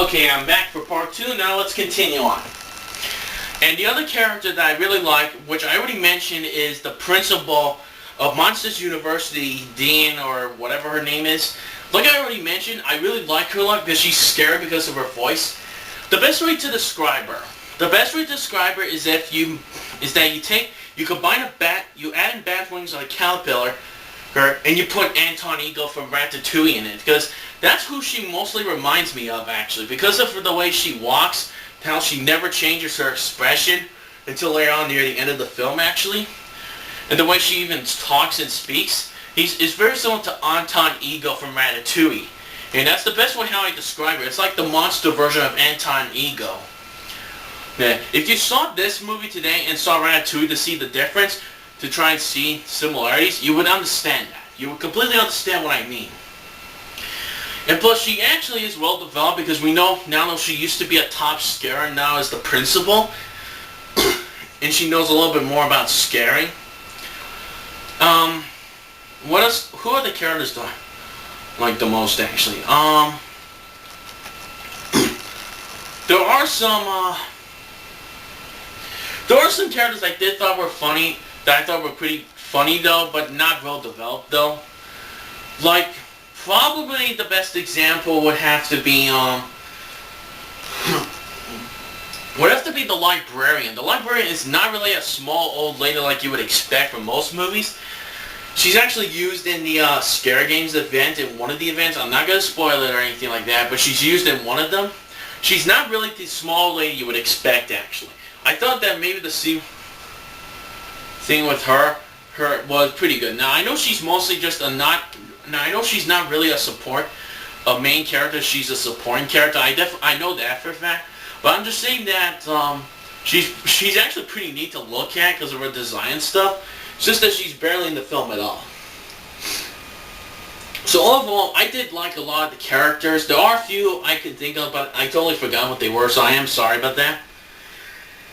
Okay, I'm back for part 2. Now let's continue on. And the other character that I really like, which I already mentioned, is the principal of Monsters University, Dean, or whatever her name is. Like I already mentioned, I really like her a lot because she's scary because of her voice. The best way to describe her, is that you combine a bat, you add in bat wings on a caterpillar, and you put Anton Ego from Ratatouille in it, because that's who she mostly reminds me of, actually, because of the way she walks, how she never changes her expression until later on near the end of the film, actually, and the way she even talks and speaks. It's very similar to Anton Ego from Ratatouille, and that's the best way how I describe her. It's like the monster version of Anton Ego. Yeah. If you saw this movie today and saw Ratatouille to see the difference, to try and see similarities, you would understand that. You would completely understand what I mean. And plus, she actually is well developed, because we know now that she used to be a top scarer and now is the principal. And she knows a little bit more about scaring. What else? Who are the characters that I like the most, actually? There are some characters I did thought were funny, that I thought were pretty funny though, but not well developed though. Like, probably the best example would have to be the librarian. The librarian is not really a small old lady like you would expect from most movies. She's actually used in the Scare Games event, in one of the events. I'm not going to spoil it or anything like that, but she's used in one of them. She's not really the small lady you would expect, actually. I thought that maybe the thing with her was pretty good. Now I know she's mostly just I know she's not really a main character. She's a supporting character. I know that for a fact. But I'm just saying that she's actually pretty neat to look at because of her design and stuff. It's just that she's barely in the film at all. So overall, I did like a lot of the characters. There are a few I can think of, but I totally forgot what they were, so I am sorry about that.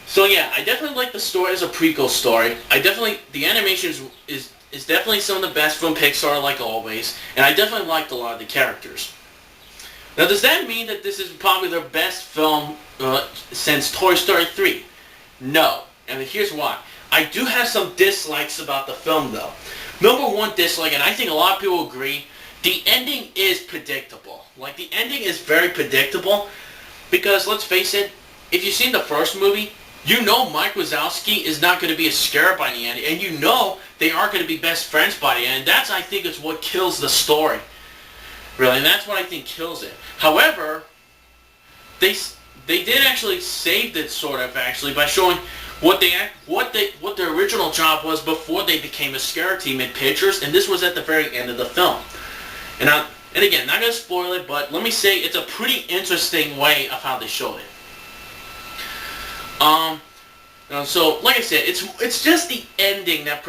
So yeah, I definitely like the story as a prequel story. The animation is definitely some of the best from Pixar, like always, and I definitely liked a lot of the characters. Now, does that mean that this is probably their best film since Toy Story 3? No, and here's why. I do have some dislikes about the film, though. Number one dislike, and I think a lot of people agree, the ending is predictable. Like, the ending is very predictable, because let's face it, if you've seen the first movie, you know Mike Wazowski is not going to be a scare by the end, and you know they aren't going to be best friends by the end. That's, I think, is what kills the story. Really, and that's what I think kills it. However, they did actually save it, sort of, actually, by showing what their original job was before they became a scare team in pictures, and this was at the very end of the film. And again, not going to spoil it, but let me say it's a pretty interesting way of how they showed it. So like I said, it's just the ending that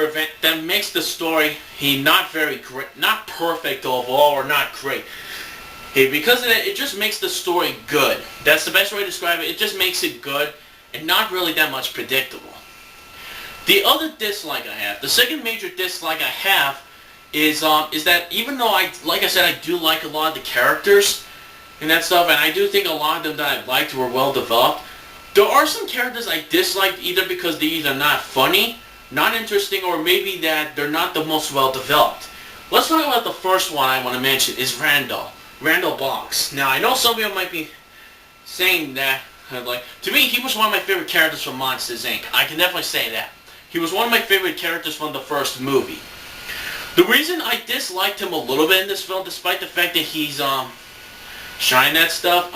makes the story not very great, not perfect overall, or not great. Because of that, it just makes the story good. That's the best way to describe it. It just makes it good and not really that much predictable. The other dislike I have, the second major dislike I have, is that even though like I said, I do like a lot of the characters and that stuff, and I do think a lot of them that I liked were well developed, there are some characters I disliked either because they're either not funny, not interesting, or maybe that they're not the most well developed. Let's talk about the first one I want to mention, is Randall Boggs. Now, I know some of you might be saying that, like, to me, he was one of my favorite characters from Monsters, Inc. I can definitely say that. He was one of my favorite characters from the first movie. The reason I disliked him a little bit in this film, despite the fact that he's shying that stuff,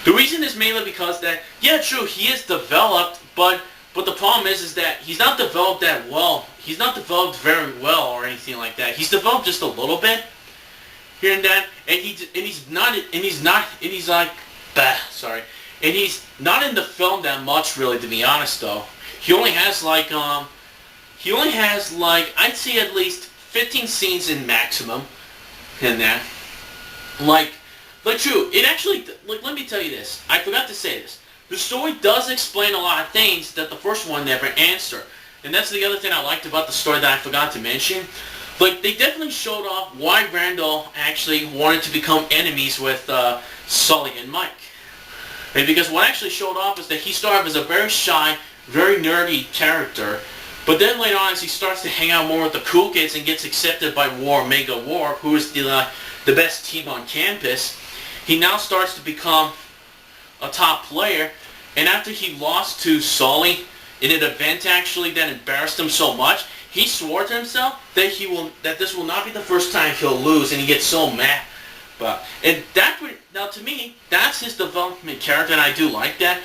the reason is mainly because that, yeah, true, he is developed, but the problem is that he's not developed that well. He's not developed very well or anything like that. He's developed just a little bit here and that, and he's not in the film that much, really, to be honest, though. He only has like I'd say at least 15 scenes in maximum in there. Like true, it actually, let me tell you this. I forgot to say this. The story does explain a lot of things that the first one never answered. And that's the other thing I liked about the story that I forgot to mention. like they definitely showed off why Randall actually wanted to become enemies with Sully and Mike. And because what actually showed off is that he started off as a very shy, very nerdy character, but then later on as he starts to hang out more with the cool kids and gets accepted by Mega War, who is the best team on campus, he now starts to become a top player. And after he lost to Sully in an event actually that embarrassed him so much, he swore to himself that this will not be the first time he'll lose, and he gets so mad. Now to me, that's his development character, and I do like that.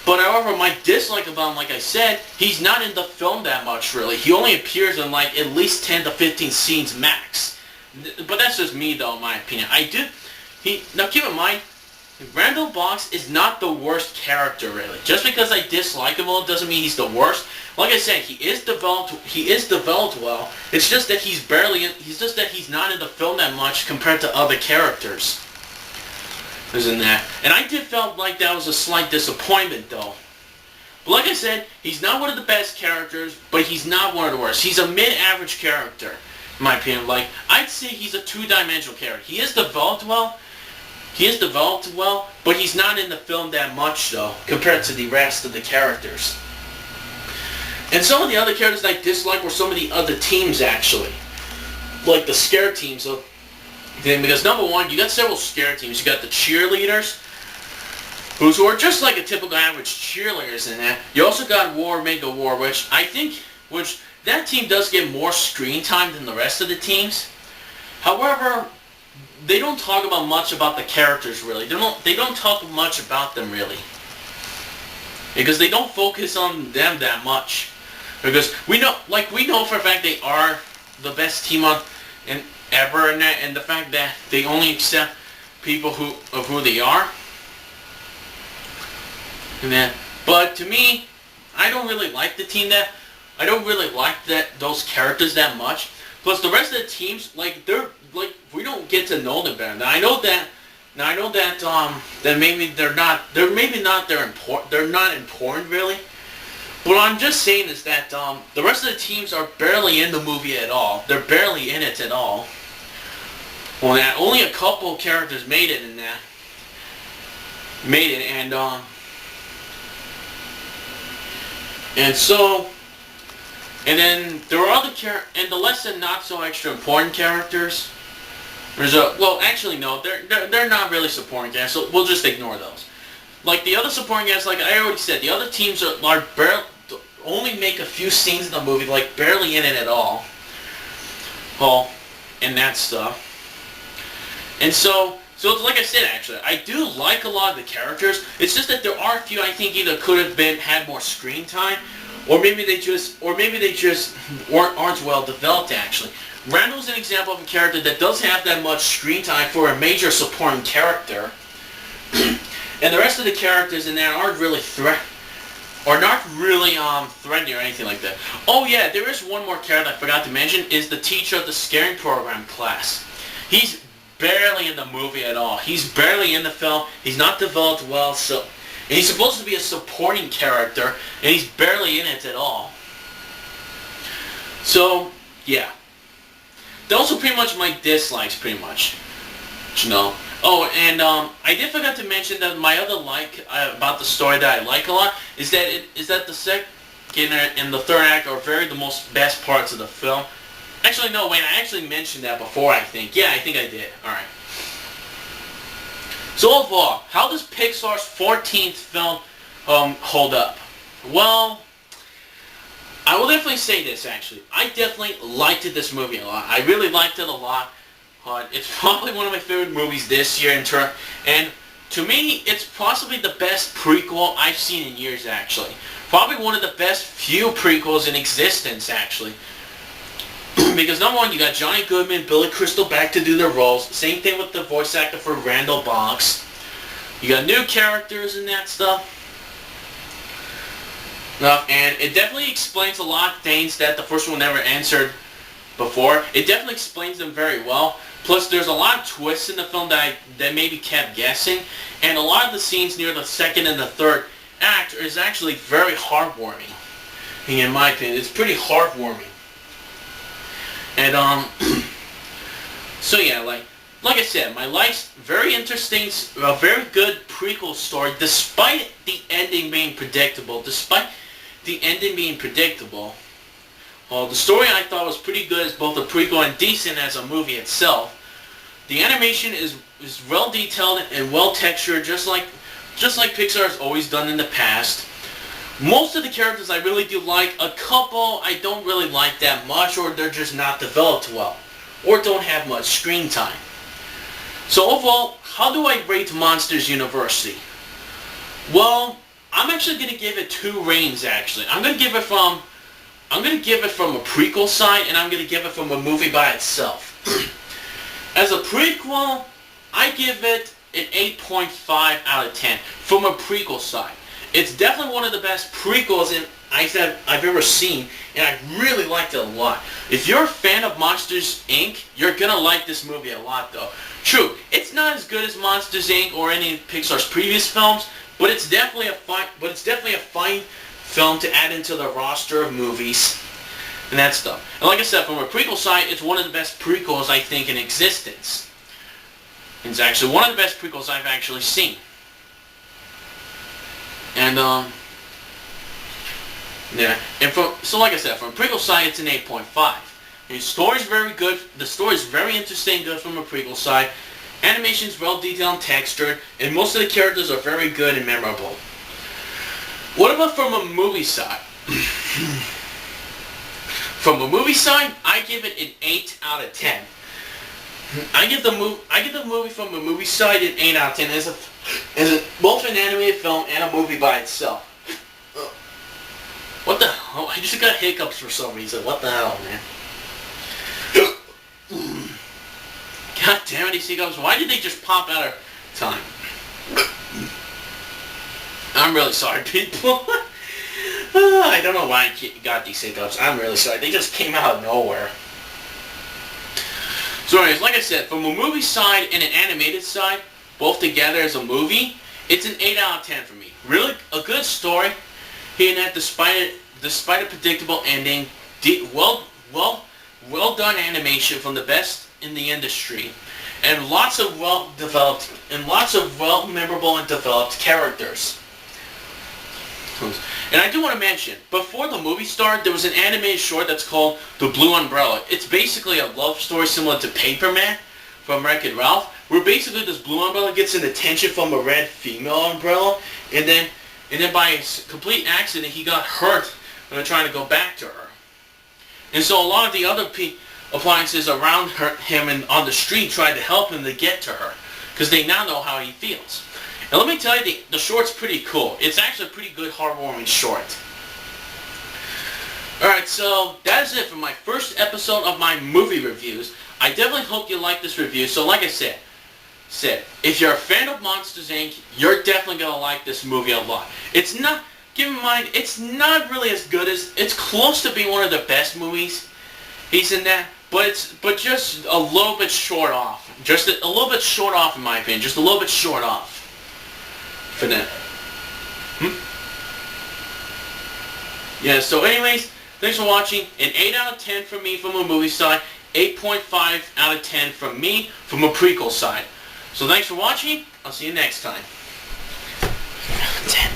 But however, my dislike about him, like I said, he's not in the film that much really. He only appears in like at least 10 to 15 scenes max. But that's just me though, in my opinion. Now keep in mind, Randall Box is not the worst character really. Just because I dislike him well doesn't mean he's the worst. Like I said, he is developed well. It's just that he's not in the film that much compared to other characters. Isn't that? And I did felt like that was a slight disappointment though. But like I said, he's not one of the best characters, but he's not one of the worst. He's a mid-average character, in my opinion. Like, I'd say he's a two-dimensional character. He is developed well, but he's not in the film that much though, compared to the rest of the characters. And some of the other characters I dislike were some of the other teams actually. Like the scare teams. Because number one, you got several scare teams. You got the cheerleaders, who are just like a typical average cheerleaders in that. You also got Mega War, which that team does get more screen time than the rest of the teams. However, they don't talk much about the characters really. They don't talk much about them really. Because they don't focus on them that much. Because we know for a fact they are the best team ever, and the fact that they only accept people who they are. But to me, I don't really like the team I don't really like those characters that much. Plus the rest of the teams, we don't get to know them better. Now I know that maybe they're not important really. But what I'm just saying is that the rest of the teams are barely in the movie at all. They're barely in it at all. Well, only a couple of characters made it in that. And then there are other and the less than not so extra important characters. Actually no, they're not really supporting characters, so we'll just ignore those. Like the other supporting cast, like I already said, the other teams are barely only make a few scenes in the movie, like barely in it at all. Well, and that stuff. And so like I said, actually, I do like a lot of the characters. It's just that there are a few I think either could have had more screen time, or maybe they just aren't well developed actually. Randall's an example of a character that doesn't have that much screen time for a major supporting character. And the rest of the characters in there aren't really threatening or anything like that. Oh yeah, there is one more character I forgot to mention, is the teacher of the scaring program class. He's barely in the movie at all. He's barely in the film. He's not developed well, and he's supposed to be a supporting character, and he's barely in it at all. So, yeah. Those are pretty much my dislikes, pretty much. You know. Oh, and I did forget to mention that my other about the story that I like a lot is that the second and the third act are the most best parts of the film. Actually, no, wait, I actually mentioned that before, I think. Yeah, I think I did. Alright. So overall, how does Pixar's 14th film hold up? Well, I will definitely say this, actually. I definitely liked this movie a lot. I really liked it a lot. It's probably one of my favorite movies this year and to me, it's possibly the best prequel I've seen in years, actually. Probably one of the best few prequels in existence, actually. Because number one, you got Johnny Goodman, Billy Crystal back to do their roles. Same thing with the voice actor for Randall Box. You got new characters and that stuff. And it definitely explains a lot of things that the first one never answered before. It definitely explains them very well. Plus, there's a lot of twists in the film that maybe kept guessing. And a lot of the scenes near the second and the third act is actually very heartwarming. In my opinion, it's pretty heartwarming. And so yeah, like I said, my life's very interesting, a very good prequel story, despite the ending being predictable. The story I thought was pretty good as both a prequel and decent as a movie itself. The animation is well detailed and well textured, just like Pixar has always done in the past. Most of the characters I really do like. A couple I don't really like that much, or they're just not developed well, or don't have much screen time. So overall, how do I rate Monsters University? Well, I'm actually going to give it 2 ratings actually. I'm going to give it from a prequel side, and I'm going to give it from a movie by itself. As a prequel, I give it an 8.5 out of 10 from a prequel side. It's definitely one of the best prequels I've ever seen, and I really liked it a lot. If you're a fan of Monsters, Inc., you're going to like this movie a lot, though. True, it's not as good as Monsters, Inc. or any of Pixar's previous films, but it's definitely a fine film to add into the roster of movies and that stuff. And like I said, from a prequel side, it's one of the best prequels I think in existence. It's actually one of the best prequels I've actually seen. And yeah, and so like I said, from a prequel side, it's an 8.5. The story's very good. The story's very interesting, good from a prequel side. Animation's well detailed and textured, and most of the characters are very good and memorable. What about from a movie side? From a movie side, I give it an 8 out of 10. I give the movie from a movie side an 8 out of 10 as both an animated film and a movie by itself. What the hell? I just got hiccups for some reason. What the hell, man? God damn it, these hiccups. Why did they just pop out of time? I'm really sorry, people. I don't know why I got these hiccups. I'm really sorry. They just came out of nowhere. So anyways, like I said, from a movie side and an animated side, both together as a movie, it's an 8 out of 10 for me. Really a good story. Here and that, despite a predictable ending, well done animation from the best in the industry, and lots of memorable and developed characters. And I do want to mention, before the movie started, there was an animated short that's called The Blue Umbrella. It's basically a love story similar to Paperman from Wreck-It Ralph, where basically this blue umbrella gets an attention from a red female umbrella, and then by a complete accident, he got hurt when they're trying to go back to her. And so a lot of the other appliances around him and on the street tried to help him to get to her, because they now know how he feels. And let me tell you, the short's pretty cool. It's actually a pretty good, heartwarming short. Alright, so that is it for my first episode of my movie reviews. I definitely hope you like this review. So like I said, if you're a fan of Monsters, Inc., you're definitely going to like this movie a lot. It's not, keep in mind, it's not really as good as, it's close to being one of the best movies he's in that, but just a little bit short off. Just a little bit short off in my opinion. Just a little bit short off. For that. Yeah, so anyways, thanks for watching. An 8 out of 10 from me from a movie side. 8.5 out of 10 from me from a prequel side. So thanks for watching. I'll see you next time. 10.